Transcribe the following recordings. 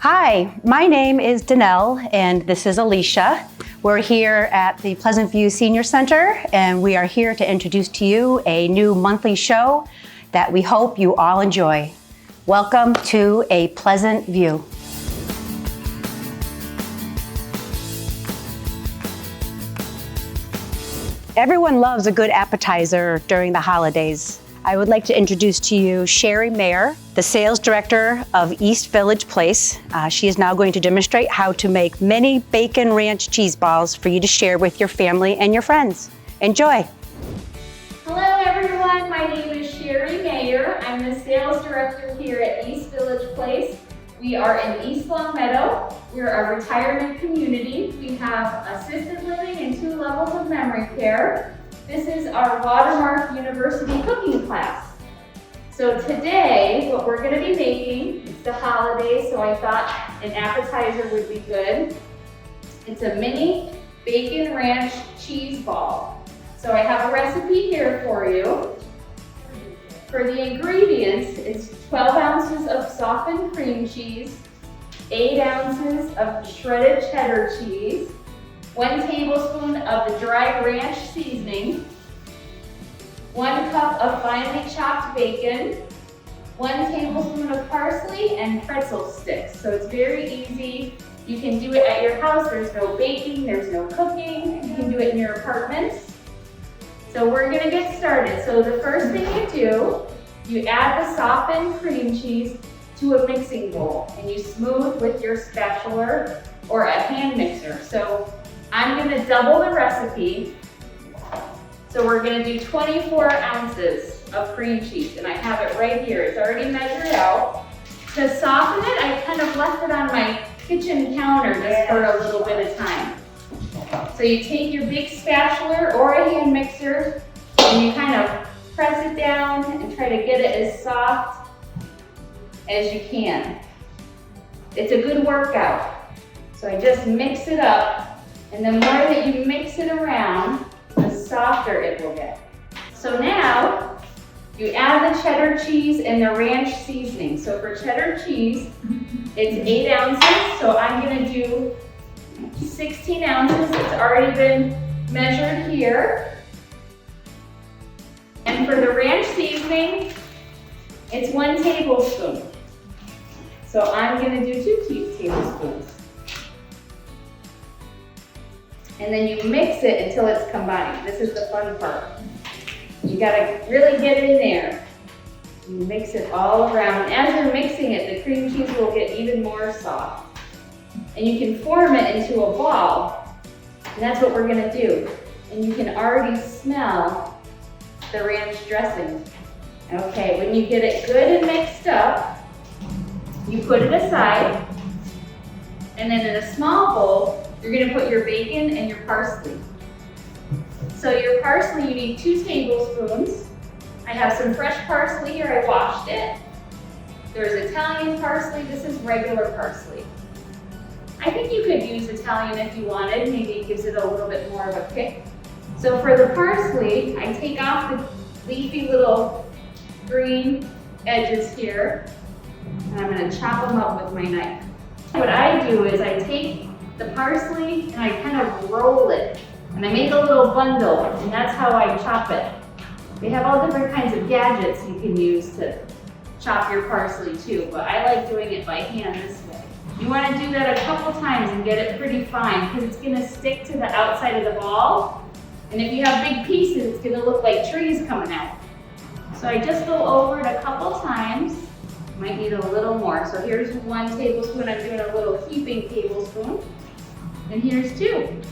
Hi, my name is Danell and this is Alicia. We're here at the Pleasant View Senior Center and we are here to introduce to you a new monthly show that we hope you all enjoy. Welcome to A Pleasant View. Everyone loves a good appetizer during the holidays. I would like to introduce to you Sherry Mayer, the sales director of East Village Place. She is now going to demonstrate how to make mini bacon ranch cheese balls for you to share with your family and your friends. Enjoy. Hello everyone, my name is Sherry Mayer. I'm the sales director here at East Village Place. We are in East Longmeadow. We're a retirement community. We have assisted living and 2 levels of memory care. This is our Watermark University cooking class. So today, what we're gonna be making, it's the holidays, so I thought an appetizer would be good. It's a mini bacon ranch cheese ball. So I have a recipe here for you. For the ingredients, it's 12 ounces of softened cream cheese, 8 ounces of shredded cheddar cheese, 1 tablespoon of the dry ranch seasoning, 1 cup of finely chopped bacon, 1 tablespoon of parsley, and pretzel sticks. So it's very easy. You can do it at your house. There's no baking, there's no cooking. You can do it in your apartment. So we're gonna get started. So the first thing you do, you add the softened cream cheese to a mixing bowl and you smooth with your spatula or a hand mixer. So I'm gonna double the recipe. So we're gonna do 24 ounces of cream cheese and I have it right here. It's already measured out. To soften it, I kind of left it on my kitchen counter just for a little bit of time. So you take your big spatula or a hand mixer and you kind of press it down and try to get it as soft as you can. It's a good workout. So I just mix it up, and the more that you mix it around, the softer it will get. So now you add the cheddar cheese and the ranch seasoning. So for cheddar cheese, it's 8 ounces, so I'm gonna do 16 ounces. It's already been measured here. And for the ranch seasoning, it's 1 tablespoon. So I'm gonna do 2 tablespoons. And then you mix it until it's combined. This is the fun part. You gotta really get in there. You mix it all around. As you're mixing it, the cream cheese will get even more soft. And you can form it into a ball. And that's what we're gonna do. And you can already smell the ranch dressing. Okay, when you get it good and mixed up, you put it aside. And then in a small bowl, you're gonna put your bacon and your parsley. So your parsley, you need 2 tablespoons. I have some fresh parsley here, I washed it. There's Italian parsley, this is regular parsley. I think you could use Italian if you wanted, maybe it gives it a little bit more of a kick. So for the parsley, I take off the leafy little green edges here, and I'm gonna chop them up with my knife. What I do is I take the parsley and I kind of roll it, and I make a little bundle, and that's how I chop it. They have all different kinds of gadgets you can use to chop your parsley too, but I like doing it by hand this way. You want to do that a couple times and get it pretty fine because it's going to stick to the outside of the ball. And if you have big pieces, it's going to look like trees coming out. So I just go over it a couple times. Might need a little more. So here's 1 tablespoon. I'm doing a little heaping tablespoon. And here's 2.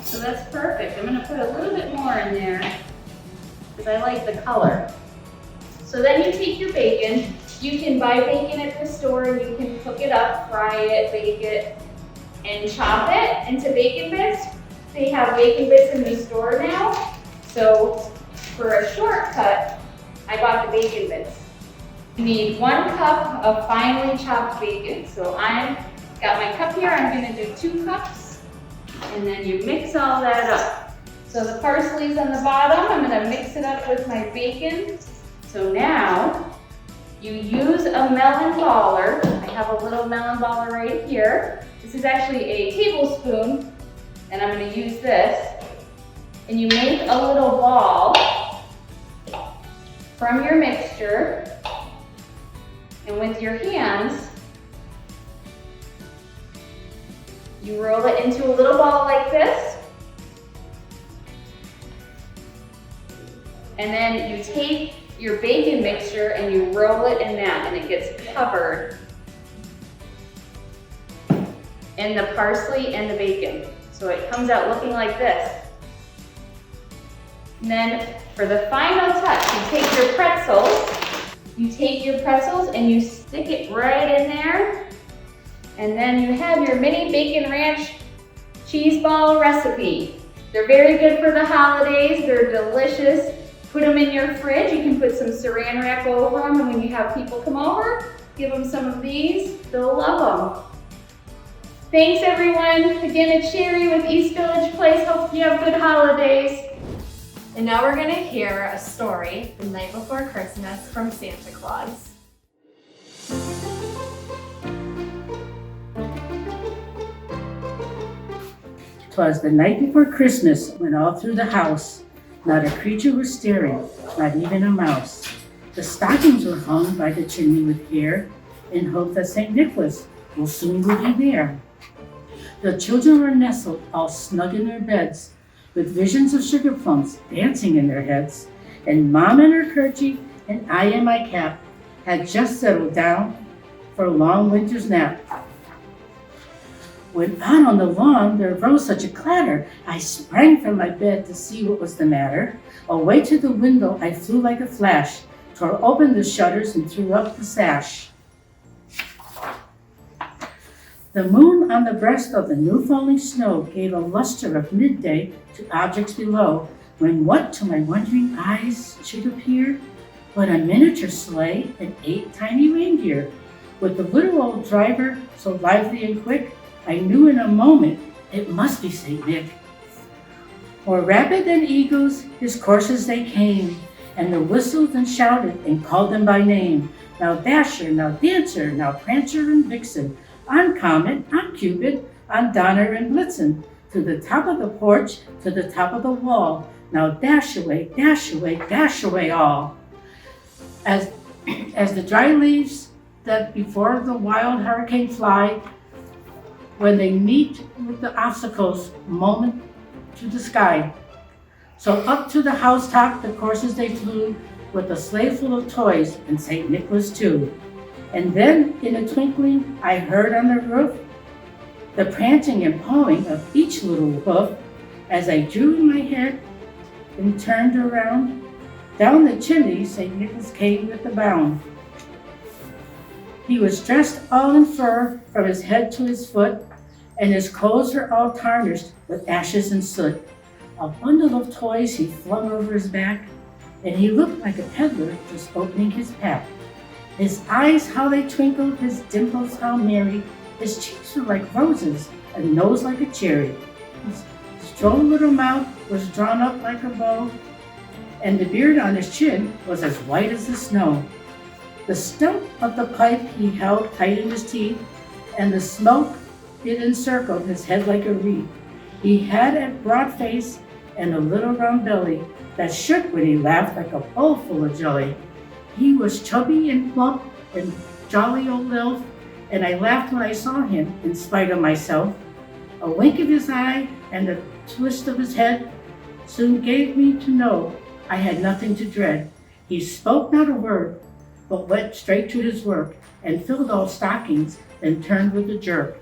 So that's perfect. I'm going to put a little bit more in there because I like the color. So then you take your bacon. You can buy bacon at the store and you can cook it up, fry it, bake it, and chop it into bacon bits. They have bacon bits in the store now. So for a shortcut, I bought the bacon bits. You need 1 cup of finely chopped bacon. So I've got my cup here, I'm gonna do 2 cups. And then you mix all that up. So the parsley's on the bottom, I'm gonna mix it up with my bacon. So now, you use a melon baller. I have a little melon baller right here. This is actually a tablespoon, and I'm gonna use this. And you make a little ball from your mixture, and with your hands, you roll it into a little ball like this. And then you take your bacon mixture and you roll it in that, and it gets covered in the parsley and the bacon. So it comes out looking like this. And then for the final touch, you take your pretzels and you stick it right in there. And then you have your mini bacon ranch cheese ball recipe. They're very good for the holidays. They're delicious. Put them in your fridge. You can put some saran wrap over them, and when you have people come over, give them some of these. They'll love them. Thanks everyone. Again, it's Sherry with East Village Place. Hope you have good holidays. And now we're gonna hear a story, The Night Before Christmas, from Santa Claus. 'Twas the night before Christmas, when all through the house not a creature was stirring, not even a mouse. The stockings were hung by the chimney with care, in hope that St. Nicholas will soon be there. The children were nestled all snug in their beds, with visions of sugar plums dancing in their heads, and Mom in her kerchief and I in my cap had just settled down for a long winter's nap. When out on the lawn there rose such a clatter, I sprang from my bed to see what was the matter. Away to the window I flew like a flash, tore open the shutters and threw up the sash. The moon on the breast of the new falling snow gave a luster of midday to objects below, when what to my wondering eyes should appear but a miniature sleigh and 8 tiny reindeer. With the little old driver so lively and quick, I knew in a moment it must be St. Nick. More rapid than eagles, his coursers they came, and the whistled and shouted and called them by name. Now Dasher, now Dancer, now Prancer and Vixen, on Comet, on Cupid, on Donner and Blitzen, to the top of the porch, to the top of the wall. Now dash away, dash away, dash away all. As the dry leaves that before the wild hurricane fly, when they meet with the obstacles moment to the sky. So up to the housetop the coursers they flew, with a sleigh full of toys and St. Nicholas too. And then in a twinkling I heard on the roof the prancing and pawing of each little hoof. As I drew my head and turned around, down the chimney St. Nicholas came with a bound. He was dressed all in fur from his head to his foot, and his clothes were all tarnished with ashes and soot. A bundle of toys he flung over his back, and he looked like a peddler just opening his pack. His eyes how they twinkled, his dimples how merry, his cheeks were like roses, and nose like a cherry. His strong little mouth was drawn up like a bow, and the beard on his chin was as white as the snow. The stump of the pipe he held tight in his teeth, and the smoke it encircled his head like a wreath. He had a broad face and a little round belly that shook when he laughed like a bowl full of jelly. He was chubby and plump and jolly old elf, and I laughed when I saw him in spite of myself. A wink of his eye and a twist of his head soon gave me to know I had nothing to dread. He spoke not a word, but went straight to his work, and filled all stockings, then turned with a jerk.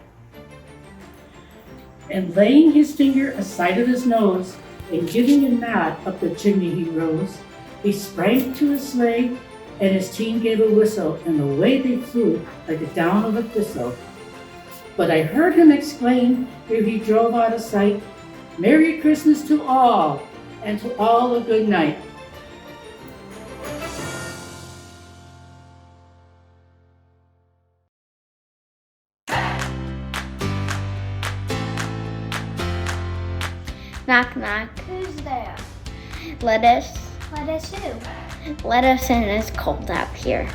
And laying his finger aside of his nose, and giving a nod up the chimney he rose, he sprang to his sleigh, and his team gave a whistle, and away they flew like the down of a thistle. But I heard him exclaim, ere he drove out of sight, "Merry Christmas to all, and to all a good night." Knock, knock. Who's there? Let us Who? let us in. It's cold up here.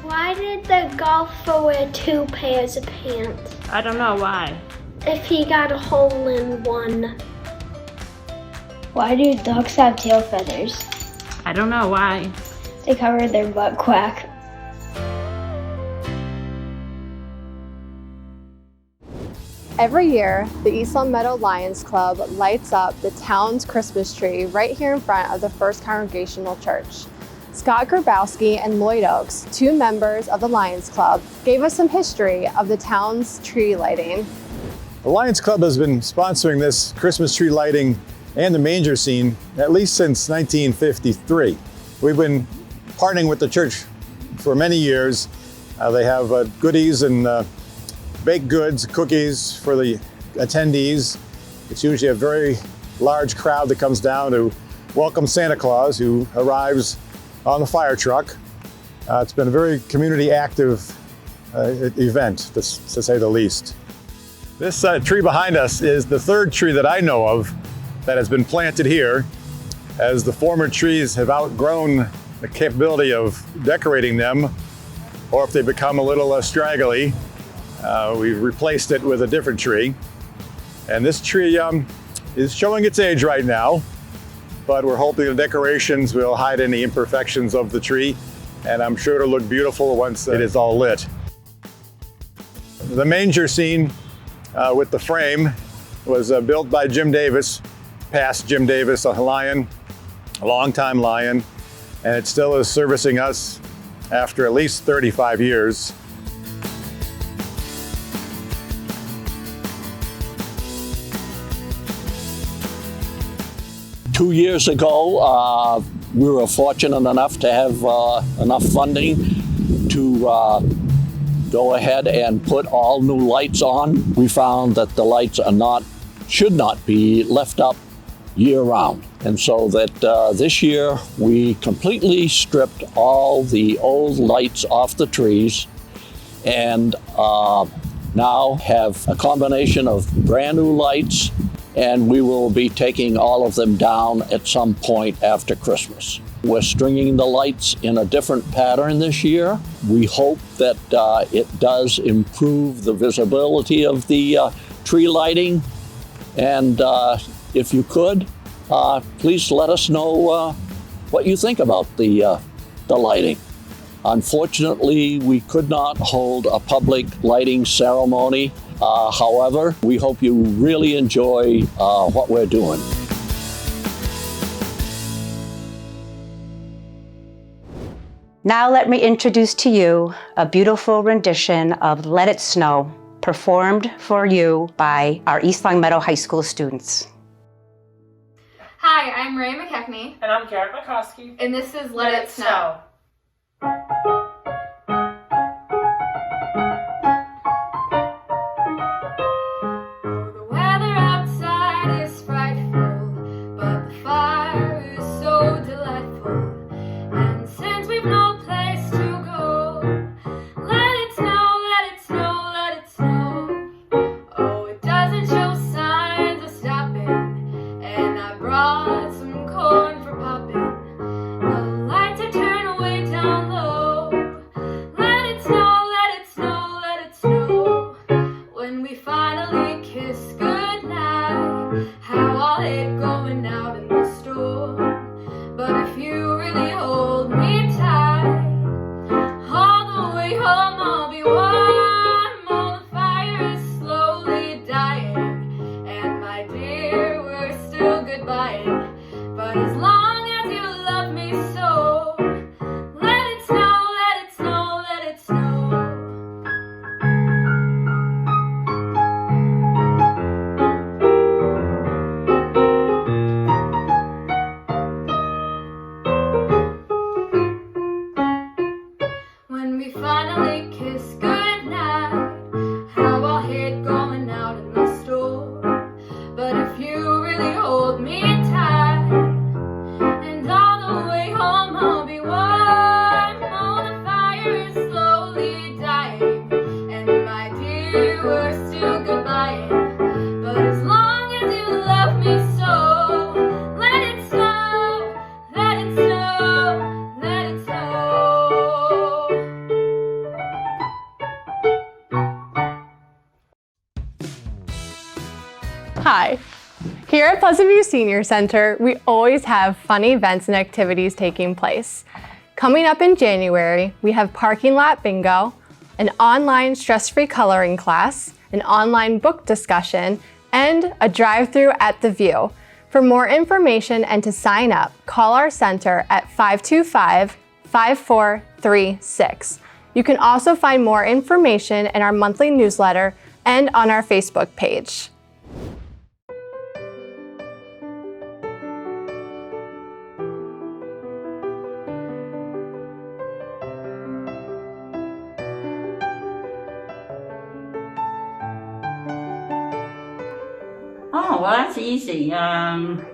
Why did the golfer wear 2 pairs of pants? I don't know why. If he got a hole in one. Why do ducks have tail feathers? I don't know why. They cover their butt quack. Every year, the East Long Meadow Lions Club lights up the town's Christmas tree right here in front of the First Congregational Church. Scott Grabowski and Lloyd Oakes, 2 members of the Lions Club, gave us some history of the town's tree lighting. The Lions Club has been sponsoring this Christmas tree lighting and the manger scene at least since 1953. We've been partnering with the church for many years. They have goodies and baked goods, cookies for the attendees. It's usually a very large crowd that comes down to welcome Santa Claus, who arrives on the fire truck. It's been a very community active event, to say the least. This tree behind us is the 3rd tree that I know of that has been planted here, as the former trees have outgrown the capability of decorating them, or if they become a little straggly, we've replaced it with a different tree. And this tree is showing its age right now, but we're hoping the decorations will hide any imperfections of the tree, and I'm sure it'll look beautiful once it is all lit. The manger scene with the frame was built by Jim Davis, past Jim Davis, a Lion, a longtime Lion, and it still is servicing us after at least 35 years. Two years ago, we were fortunate enough to have enough funding to go ahead and put all new lights on. We found that the lights should not be left up year-round. And so that this year we completely stripped all the old lights off the trees and now have a combination of brand new lights, and we will be taking all of them down at some point after Christmas. We're stringing the lights in a different pattern this year. We hope that it does improve the visibility of the tree lighting. And if you could, please let us know what you think about the lighting. Unfortunately, we could not hold a public lighting ceremony. However, we hope you really enjoy what we're doing. Now let me introduce to you a beautiful rendition of Let It Snow, performed for you by our East Long Meadow High School students. Hi, I'm Ray McKechnie. And I'm Garrett McCoskey. And this is Let It Snow. The weather outside is frightful, but the fire is so delightful. And since we've no place to go, let it snow, let it snow, let it snow. Oh, it doesn't show signs of stopping, and I brought some corn for popping. The lights are turned way down low. Let it snow, let it snow, let it snow. When we finally kiss goodnight, how I'll hate going out in the storm. But if you really hold me tight, all the way home I'll be warm. Oh, the fire is slowly dying, and my dear, we're still goodbying. But as long as you love me so, let it snow, let it snow, let it snow. When we finally kiss goodnight, how I'll hate going out in the store. But if you really hold me tight, and all the way home I'll be warm. Oh, the fire is slowly dying, and my dear, we're still goodbying. But as long as you love me so, let it snow, let it snow, let it snow. Hi. Here at Pleasant View Senior Center, we always have fun events and activities taking place. Coming up in January, we have parking lot bingo, an online stress-free coloring class, an online book discussion, and a drive-through at the View. For more information and to sign up, call our center at 525-5436. You can also find more information in our monthly newsletter and on our Facebook page. Oh, well, that's easy. Going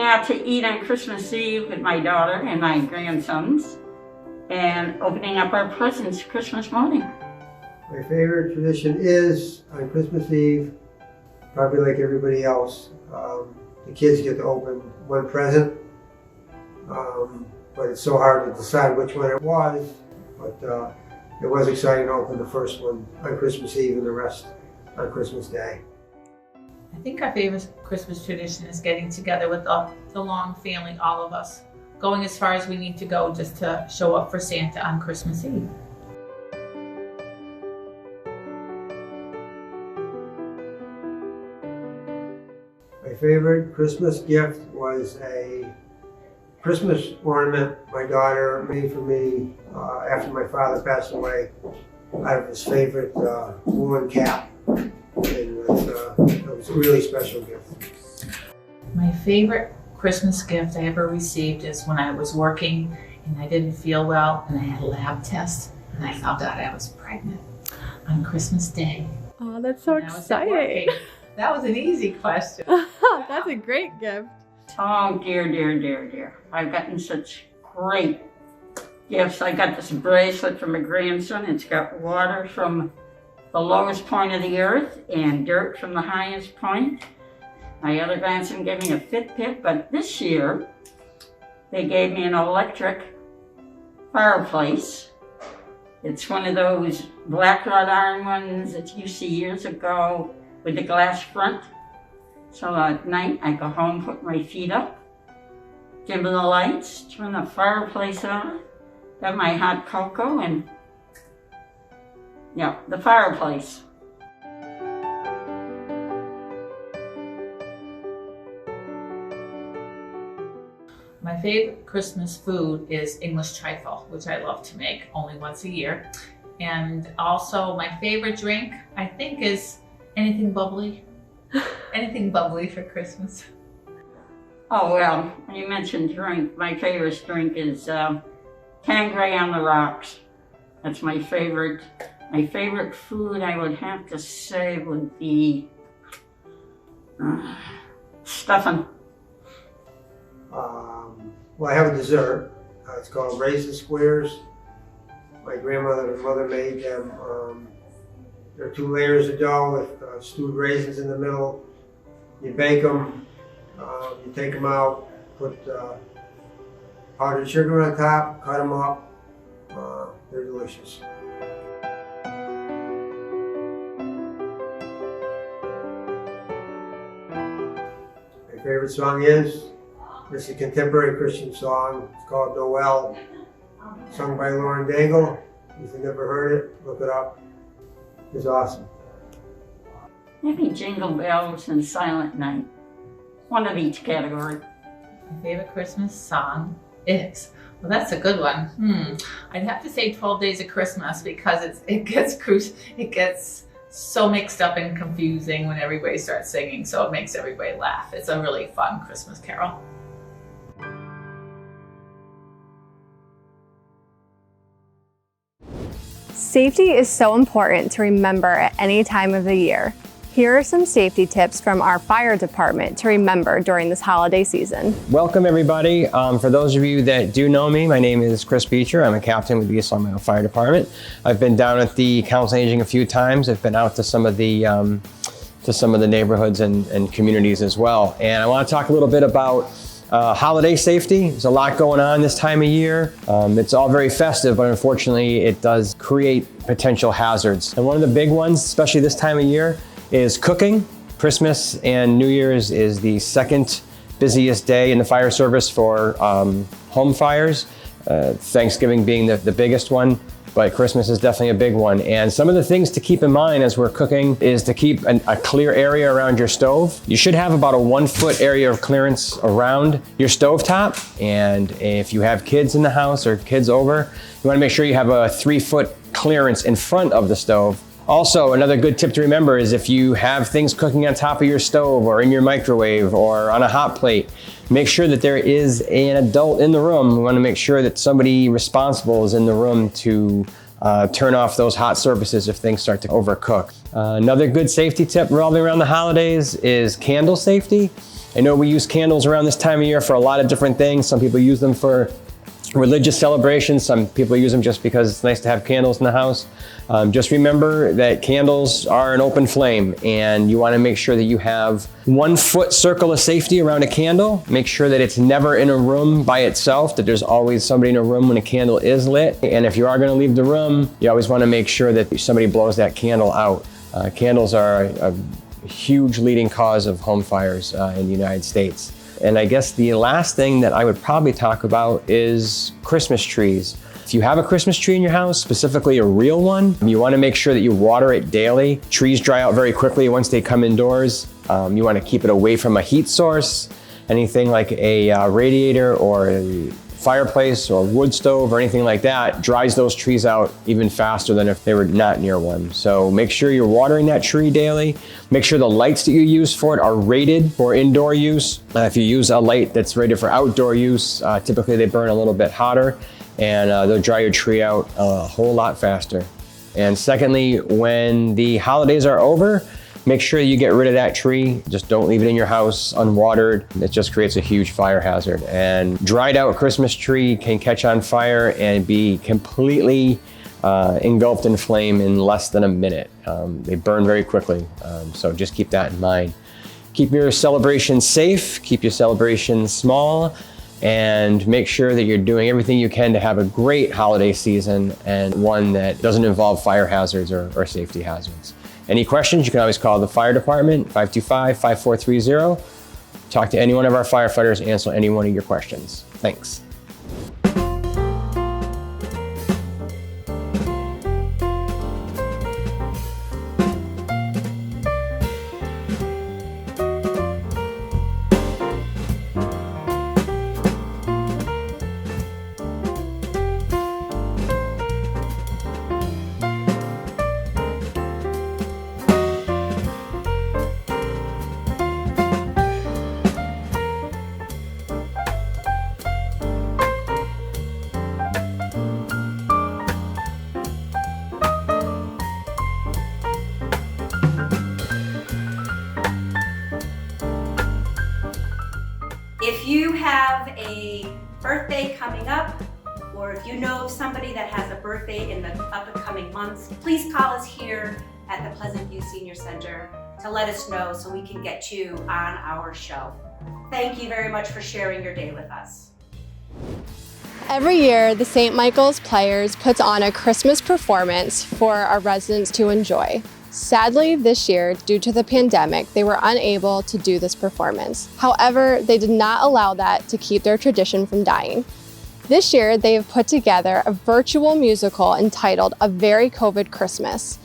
out to eat on Christmas Eve with my daughter and my grandsons, and opening up our presents Christmas morning. My favorite tradition is on Christmas Eve, probably like everybody else, the kids get to open one present, but it's so hard to decide which one it was, but it was exciting to open the first one on Christmas Eve and the rest on Christmas Day. I think our favorite Christmas tradition is getting together with the Long family, all of us, going as far as we need to go just to show up for Santa on Christmas Eve. My favorite Christmas gift was a Christmas ornament my daughter made for me after my father passed away out of his favorite woolen cap. And it was a really special gift. My favorite Christmas gift I ever received is when I was working and I didn't feel well and I had a lab test and I found out I was pregnant on Christmas Day. Oh, that's so exciting. That was an easy question. That's a great gift. Oh, dear, dear, dear, dear. I've gotten such great gifts. I got this bracelet from a grandson. It's got water from the lowest point of the earth and dirt from the highest point. My other grandson gave me a Fitbit, but this year they gave me an electric fireplace. It's one of those black wrought iron ones that you see years ago with the glass front. So at night I go home, put my feet up, dim the lights, turn the fireplace on, got my hot cocoa, and yeah, the fireplace. My favorite Christmas food is English trifle, which I love to make only once a year. And also my favorite drink, I think, is anything bubbly. Anything bubbly for Christmas. Oh, well, when you mentioned drink, my favorite drink is Tangray on the rocks. That's my favorite. My favorite food, I would have to say, would be stuffing. Well, I have a dessert. It's called raisin squares. My grandmother and mother made them. There are 2 layers of dough with stewed raisins in the middle. You bake them, you take them out, put powdered sugar on top, cut them up. They're delicious. My favorite song is, it's a contemporary Christian song. It's called Noel, sung by Lauren Daigle. If you've never heard it, look it up. It's awesome. Maybe Jingle Bells and Silent Night. One of each category. My favorite Christmas song is, well, that's a good one. I'd have to say 12 Days of Christmas because it gets so mixed up and confusing when everybody starts singing, so it makes everybody laugh. It's a really fun Christmas carol. Safety is so important to remember at any time of the year. Here are some safety tips from our fire department to remember during this holiday season. Welcome everybody. For those of you that do know me, my name is Chris Beecher. I'm a captain with the East Long Meadow Fire Department. I've been down at the Council on Aging a few times. I've been out to some of the neighborhoods and communities as well. And I want to talk a little bit about holiday safety. There's a lot going on this time of year. It's all very festive, but unfortunately it does create potential hazards. And one of the big ones, especially this time of year, is cooking. Christmas and New Year's is the second busiest day in the fire service for home fires, Thanksgiving being the biggest one, but Christmas is definitely a big one. And some of the things to keep in mind as we're cooking is to keep a clear area around your stove. You should have about a 1 foot area of clearance around your stovetop. And if you have kids in the house or kids over, you wanna make sure you have a 3 foot clearance in front of the stove. Also, another good tip to remember is if you have things cooking on top of your stove or in your microwave or on a hot plate, make sure that there is an adult in the room. We want to make sure that somebody responsible is in the room to turn off those hot surfaces if things start to overcook. Another good safety tip revolving around the holidays is candle safety. I know we use candles around this time of year for a lot of different things. Some people use them for religious celebrations. Some people use them just because it's nice to have candles in the house. Just remember that candles are an open flame, and you want to make sure that you have 1 foot circle of safety around a candle. Make sure that it's never in a room by itself, that there's always somebody in a room when a candle is lit. And if you are going to leave the room, you always want to make sure that somebody blows that candle out. Candles are a huge leading cause of home fires in the United States. And I guess the last thing that I would probably talk about is Christmas trees. If you have a Christmas tree in your house, specifically a real one, you want to make sure that you water it daily. Trees dry out very quickly once they come indoors. You want to keep it away from a heat source. Anything like a radiator or a fireplace or wood stove or anything like that dries those trees out even faster than if they were not near one. So make sure you're watering that tree daily. Make sure the lights that you use for it are rated for indoor use. If you use a light that's rated for outdoor use, typically they burn a little bit hotter, and they'll dry your tree out a whole lot faster. And secondly, when the holidays are over, make sure you get rid of that tree. Just don't leave it in your house unwatered. It just creates a huge fire hazard. And dried out Christmas tree can catch on fire and be completely engulfed in flame in less than a minute. They burn very quickly, so just keep that in mind. Keep your celebrations safe, keep your celebrations small, and make sure that you're doing everything you can to have a great holiday season and one that doesn't involve fire hazards or safety hazards. Any questions, you can always call the fire department, 525-5430. Talk to any one of our firefighters, answer any one of your questions. Thanks. If you have a birthday coming up, or if you know somebody that has a birthday in the up and coming months, please call us here at the Pleasant View Senior Center to let us know so we can get you on our show. Thank you very much for sharing your day with us. Every year, the St. Michael's Players puts on a Christmas performance for our residents to enjoy. Sadly, this year, due to the pandemic, they were unable to do this performance. However, they did not allow that to keep their tradition from dying. This year, they have put together a virtual musical entitled A Very COVID Christmas.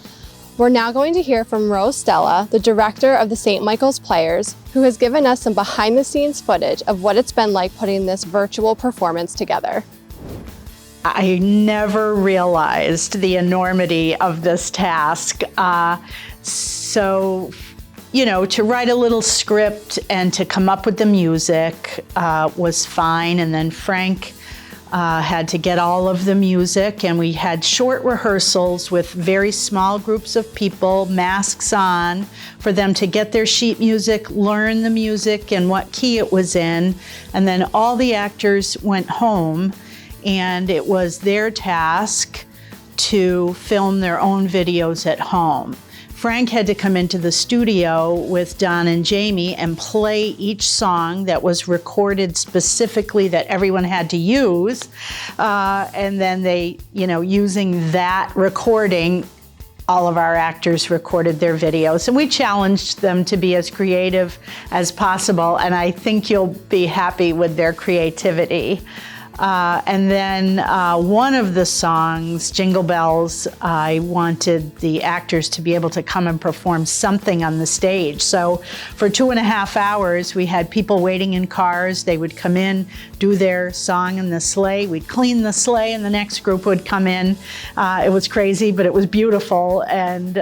We're now going to hear from Rose Stella, the director of the St. Michael's Players, who has given us some behind-the-scenes footage of what it's been like putting this virtual performance together. I never realized the enormity of this task. So, you know, to write a little script and to come up with the music was fine. And then Frank had to get all of the music, and we had short rehearsals with very small groups of people, masks on, for them to get their sheet music, learn the music and what key it was in. And then all the actors went home, and it was their task to film their own videos at home. Frank had to come into the studio with Don and Jamie and play each song that was recorded specifically that everyone had to use. And then they, you know, using that recording, all of our actors recorded their videos. And we challenged them to be as creative as possible, and I think you'll be happy with their creativity. And then one of the songs, Jingle Bells, I wanted the actors to be able to come and perform something on the stage. So for 2.5 hours, we had people waiting in cars. They would come in, do their song in the sleigh. We'd clean the sleigh, and the next group would come in. It was crazy, but it was beautiful, and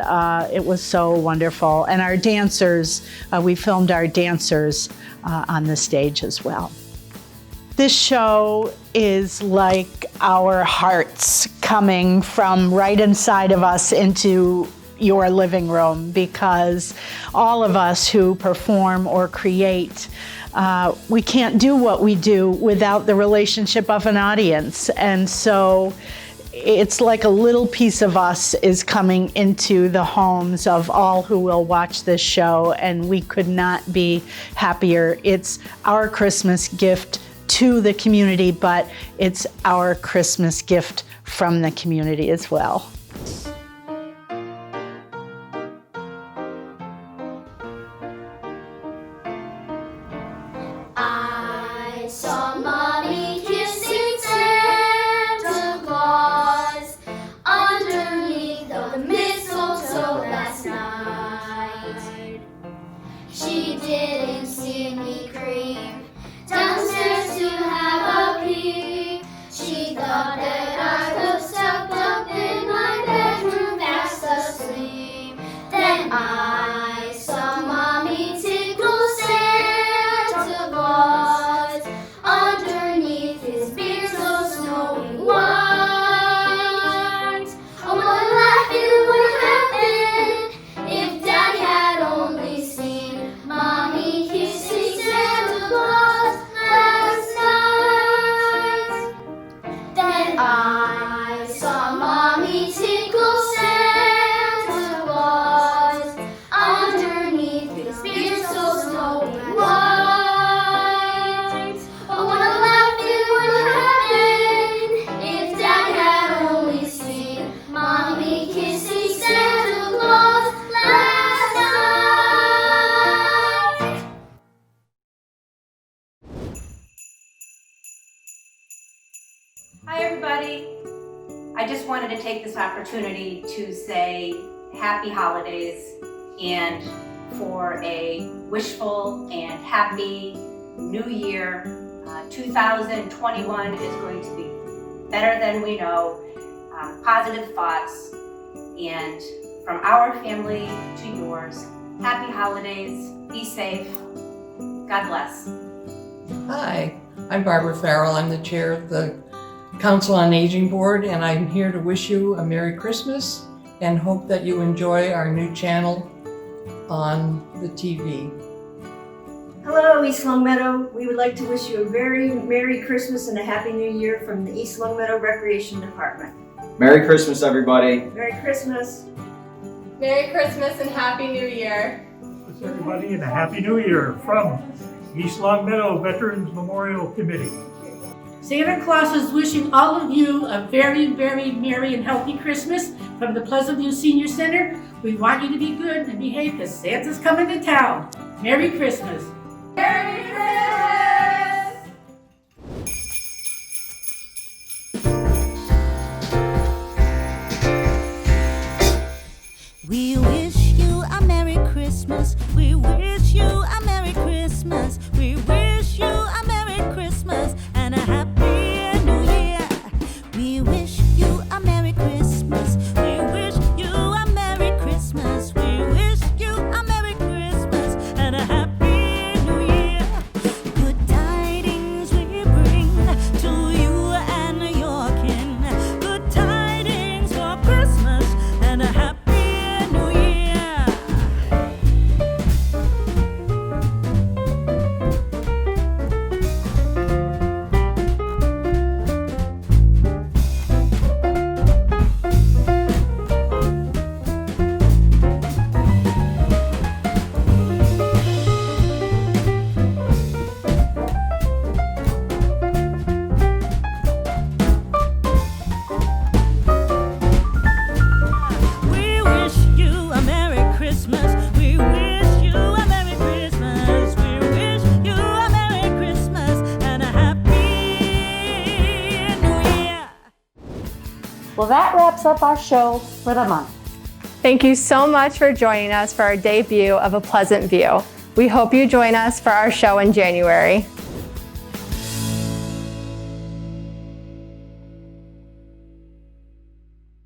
it was so wonderful. And our dancers, we filmed our dancers on the stage as well. This show is like our hearts coming from right inside of us into your living room, because all of us who perform or create, we can't do what we do without the relationship of an audience. And so it's like a little piece of us is coming into the homes of all who will watch this show, and we could not be happier. It's our Christmas gift to the community, but it's our Christmas gift from the community as well. I saw Mommy kissing Santa Claus underneath the mistletoe last night. She didn't see me creep downstairs to have a peek. She thought that I was tucked up in my bedroom fast asleep. Then I saw Mommy tickle Santa Claus underneath his beard so snowy white. Oh, what laughing would happen if Dad had only seen Mommy kissing Santa Claus last night. Then I saw Mommy tickle Santa Claus underneath his beard so snowy white. Oh, what a laughing would happen if Dad had only seen Mommy kissing Santa Claus last night. Hi, everybody. I just wanted to take this opportunity to say happy holidays and for a wishful and happy new year. 2021 is going to be better than we know. Positive thoughts, and from our family to yours, happy holidays, be safe, God bless. Hi, I'm Barbara Farrell. I'm the chair of the Council on Aging Board, and I'm here to wish you a Merry Christmas and hope that you enjoy our new channel on the TV. Hello, East Longmeadow. We would like to wish you a very Merry Christmas and a Happy New Year from the East Longmeadow Recreation Department. Merry Christmas, everybody. Merry Christmas. Merry Christmas and Happy New Year. Everybody, and a Happy New Year from East Longmeadow Veterans Memorial Committee. Santa Claus is wishing all of you a very, very merry and healthy Christmas from the Pleasant View Senior Center. We want you to be good and behave because Santa's coming to town. Merry Christmas. Merry Christmas! We wish you a Merry Christmas. We wish you a Merry Christmas. We wish you a Merry Christmas and a Happy New Year. We wish you a Merry Christmas. We wish you a Merry Christmas. We wish you a Merry Christmas and a Happy New Year. Good Well, that wraps up our show for the month. Thank you so much for joining us for our debut of A Pleasant View. We hope you join us for our show in January.